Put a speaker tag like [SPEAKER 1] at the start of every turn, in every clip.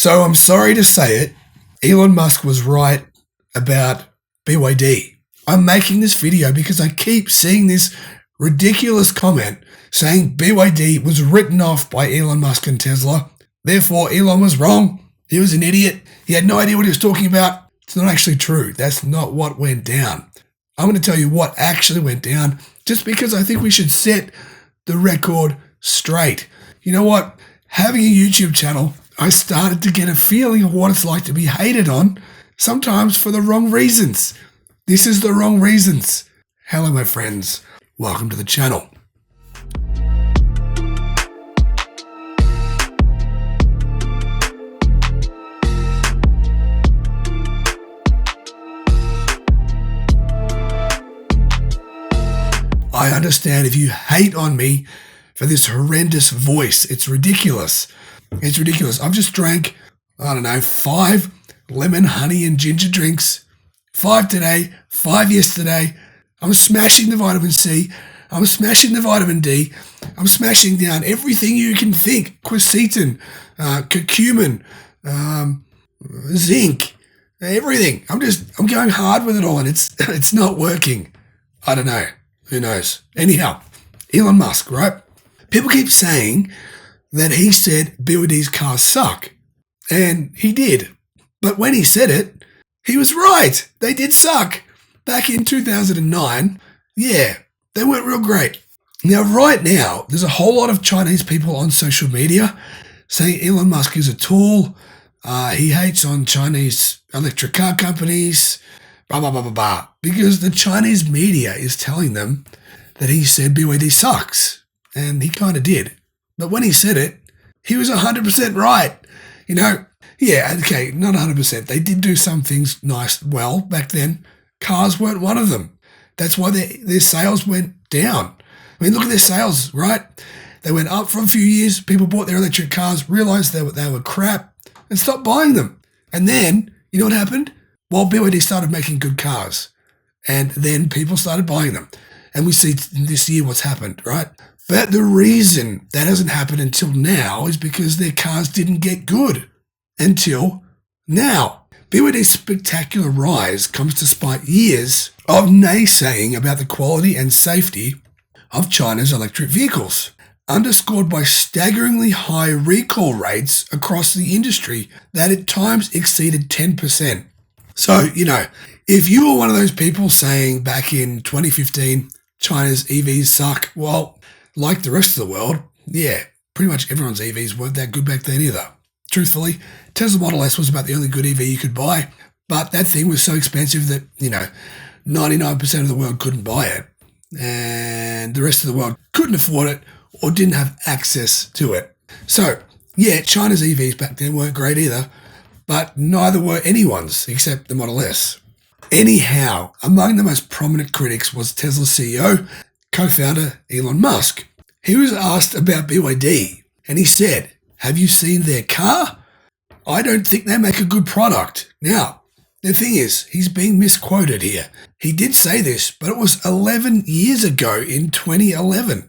[SPEAKER 1] So I'm sorry to say it, Elon Musk was right about BYD. I'm making this video because I keep seeing this ridiculous comment saying BYD was written off by Elon Musk and Tesla. Therefore, Elon was wrong. He was an idiot. He had no idea what he was talking about. It's not actually true. That's not what went down. I'm going to tell you what actually went down just because I think we should set the record straight. You know what? Having a YouTube channel, I started to get a feeling of what it's like to be hated on, sometimes for the wrong reasons. This is the wrong reasons. Hello, my friends. Welcome to the channel. I understand if you hate on me for this horrendous voice. It's ridiculous. It's ridiculous. I've just drank, 5 lemon, honey, and ginger drinks. 5 today, 5 yesterday. I'm smashing the vitamin C. I'm smashing the vitamin D. I'm smashing down everything you can think. Quercetin, curcumin, zinc, everything. I'm going hard with it all, and it's not working. I don't know. Who knows? Anyhow, Elon Musk, right? People keep saying that he said BYD's cars suck. And he did. But when he said it, he was right. They did suck. Back in 2009, yeah, they weren't real great. Now, right now, there's a whole lot of Chinese people on social media saying Elon Musk is a tool. He hates on Chinese electric car companies, blah, blah, blah, blah, blah. Because the Chinese media is telling them that he said BYD sucks. And he kind of did. But when he said it, he was 100% right. You know, yeah, okay, not 100%. They did do some things nice, well, back then. Cars weren't one of them. That's why their sales went down. I mean, look at their sales, right? They went up for a few years. People bought their electric cars, realized they were crap, and stopped buying them. And then, you know what happened? Well, BYD started making good cars. And then people started buying them. And we see this year what's happened, right? But the reason that hasn't happened until now is because their cars didn't get good until now. BYD's spectacular rise comes despite years of naysaying about the quality and safety of China's electric vehicles, underscored by staggeringly high recall rates across the industry that at times exceeded 10%. So, you know, if you were one of those people saying back in 2015, China's EVs suck, well, like the rest of the world, yeah, pretty much everyone's EVs weren't that good back then either. Truthfully, Tesla Model S was about the only good EV you could buy, but that thing was so expensive that, 99% of the world couldn't buy it, and the rest of the world couldn't afford it or didn't have access to it. So, yeah, China's EVs back then weren't great either, but neither were anyone's except the Model S. Anyhow, among the most prominent critics was Tesla's CEO, co-founder Elon Musk. He was asked about BYD, and he said, "Have you seen their car? I don't think they make a good product." Now, the thing is, he's being misquoted here. He did say this, but it was 11 years ago in 2011.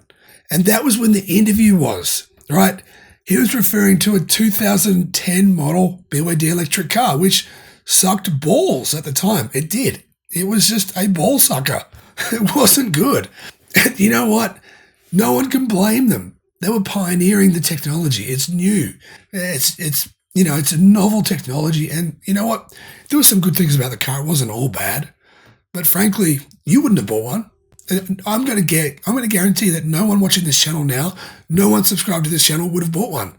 [SPEAKER 1] And that was when the interview was, right? He was referring to a 2010 model BYD electric car, which sucked balls at the time. It did. It was just a ball sucker. It wasn't good. And you know what? No one can blame them. They were pioneering the technology. It's new. It's a novel technology. And you know what? There were some good things about the car. It wasn't all bad. But frankly, you wouldn't have bought one. I'm going to guarantee that no one watching this channel now, no one subscribed to this channel would have bought one.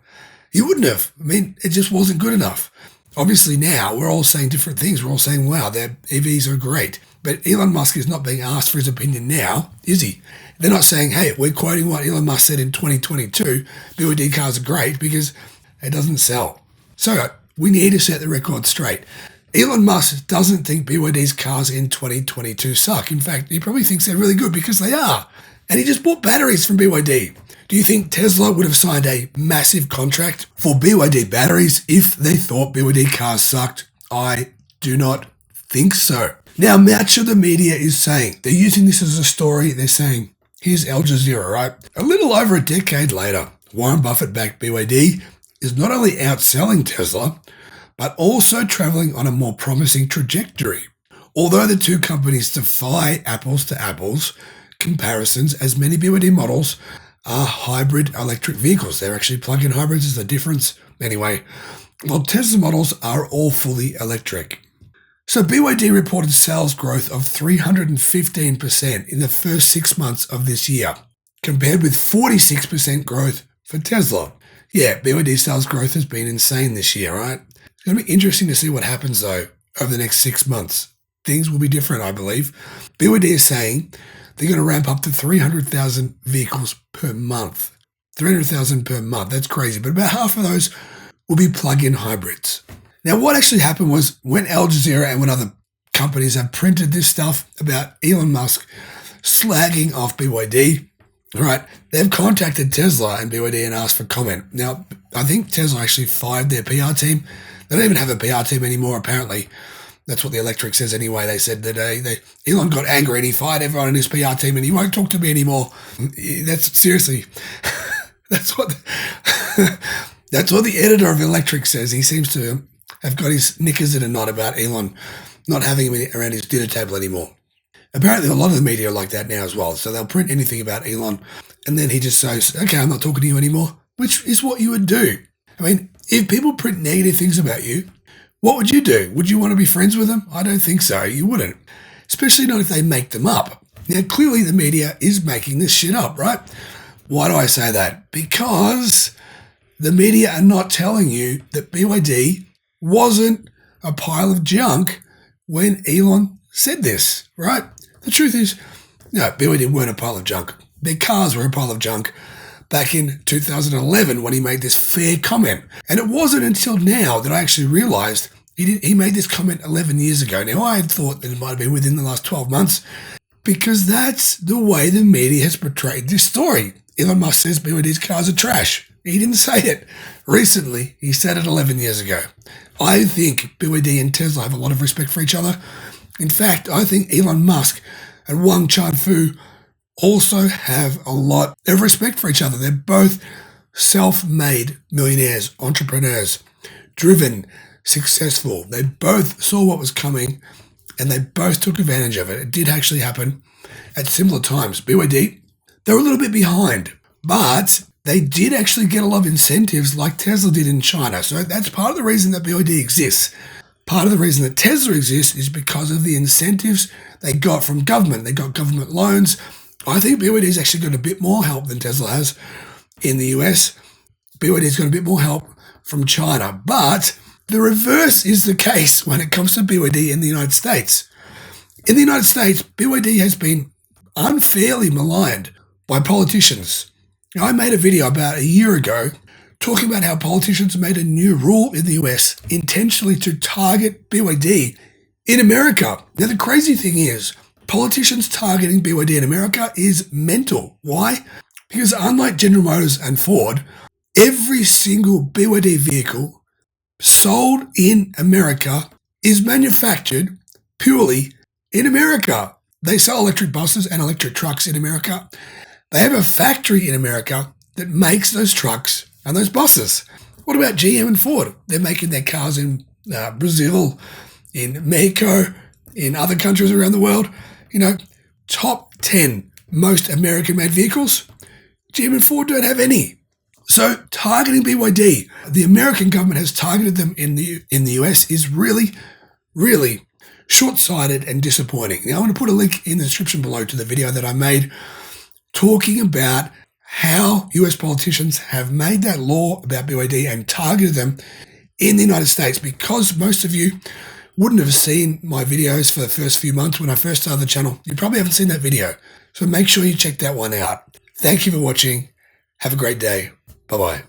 [SPEAKER 1] You wouldn't have. I mean, it just wasn't good enough. Obviously now we're all saying different things. We're all saying, wow, their EVs are great. But Elon Musk is not being asked for his opinion now, is he? They're not saying, hey, we're quoting what Elon Musk said in 2022, BYD cars are great, because it doesn't sell. So we need to set the record straight. Elon Musk doesn't think BYD's cars in 2022 suck. In fact, he probably thinks they're really good because they are. And he just bought batteries from BYD. Do you think Tesla would have signed a massive contract for BYD batteries if they thought BYD cars sucked? I do not think so. Now, much of the media is saying, they're using this as a story. They're saying, here's Al Jazeera, right? A little over a decade later, Warren Buffett backed BYD is not only outselling Tesla, but also traveling on a more promising trajectory. Although the two companies defy apples to apples comparisons, as many BYD models are hybrid electric vehicles. They're actually plug-in hybrids is the difference. Anyway, while Tesla models are all fully electric. So BYD reported sales growth of 315% in the first 6 months of this year, compared with 46% growth for Tesla. Yeah, BYD sales growth has been insane this year, right? It's going to be interesting to see what happens, though, over the next 6 months. Things will be different, I believe. BYD is saying they're going to ramp up to 300,000 vehicles per month. 300,000 per month. That's crazy. But about half of those will be plug-in hybrids. Now, what actually happened was when Al Jazeera and when other companies have printed this stuff about Elon Musk slagging off BYD, right, they've contacted Tesla and BYD and asked for comment. Now, I think Tesla actually fired their PR team. They don't even have a PR team anymore, apparently. That's what the electric says anyway. They said that Elon got angry and he fired everyone in his PR team and he won't talk to me anymore. That's seriously, that's what the editor of Electric says. He seems to have got his knickers in a knot about Elon not having him around his dinner table anymore. Apparently a lot of the media are like that now as well. So they'll print anything about Elon and then he just says, okay, I'm not talking to you anymore, which is what you would do. I mean, if people print negative things about you, what would you do? Would you want to be friends with them? I don't think so. You wouldn't. Especially not if they make them up. Now, clearly the media is making this shit up, right? Why do I say that? Because the media are not telling you that BYD wasn't a pile of junk when Elon said this, right? The truth is, no, BYD weren't a pile of junk. Their cars were a pile of junk back in 2011 when he made this fair comment. And it wasn't until now that I actually realized he made this comment 11 years ago. Now, I had thought that it might have been within the last 12 months because that's the way the media has portrayed this story. Elon Musk says BYD's cars are trash. He didn't say it recently. He said it 11 years ago. I think BYD and Tesla have a lot of respect for each other. In fact, I think Elon Musk and Wang Chanfu also have a lot of respect for each other. They're both self-made millionaires, entrepreneurs, driven, successful. They both saw what was coming and they both took advantage of it. It did actually happen at similar times. BYD, they were a little bit behind, but they did actually get a lot of incentives like Tesla did in China. So that's part of the reason that BYD exists. Part of the reason that Tesla exists is because of the incentives they got from government. They got government loans. I think BYD's actually got a bit more help than Tesla has in the US. BYD's got a bit more help from China. But the reverse is the case when it comes to BYD in the United States. In the United States, BYD has been unfairly maligned by politicians. Now, I made a video about a year ago talking about how politicians made a new rule in the US intentionally to target BYD in America. Now, the crazy thing is, politicians targeting BYD in America is mental. Why? Because unlike General Motors and Ford, every single BYD vehicle sold in America is manufactured purely in America. They sell electric buses and electric trucks in America. They have a factory in America that makes those trucks and those buses. What about GM and Ford? They're making their cars in Brazil, in Mexico, in other countries around the world. You know, top 10 most American-made vehicles, GM and Ford don't have any. So targeting BYD, the American government has targeted them in the US is really, really short-sighted and disappointing. Now, I'm going to put a link in the description below to the video that I made talking about how US politicians have made that law about BYD and targeted them in the United States, because most of you wouldn't have seen my videos for the first few months when I first started the channel. You probably haven't seen that video. So make sure you check that one out. Thank you for watching. Have a great day. Bye-bye.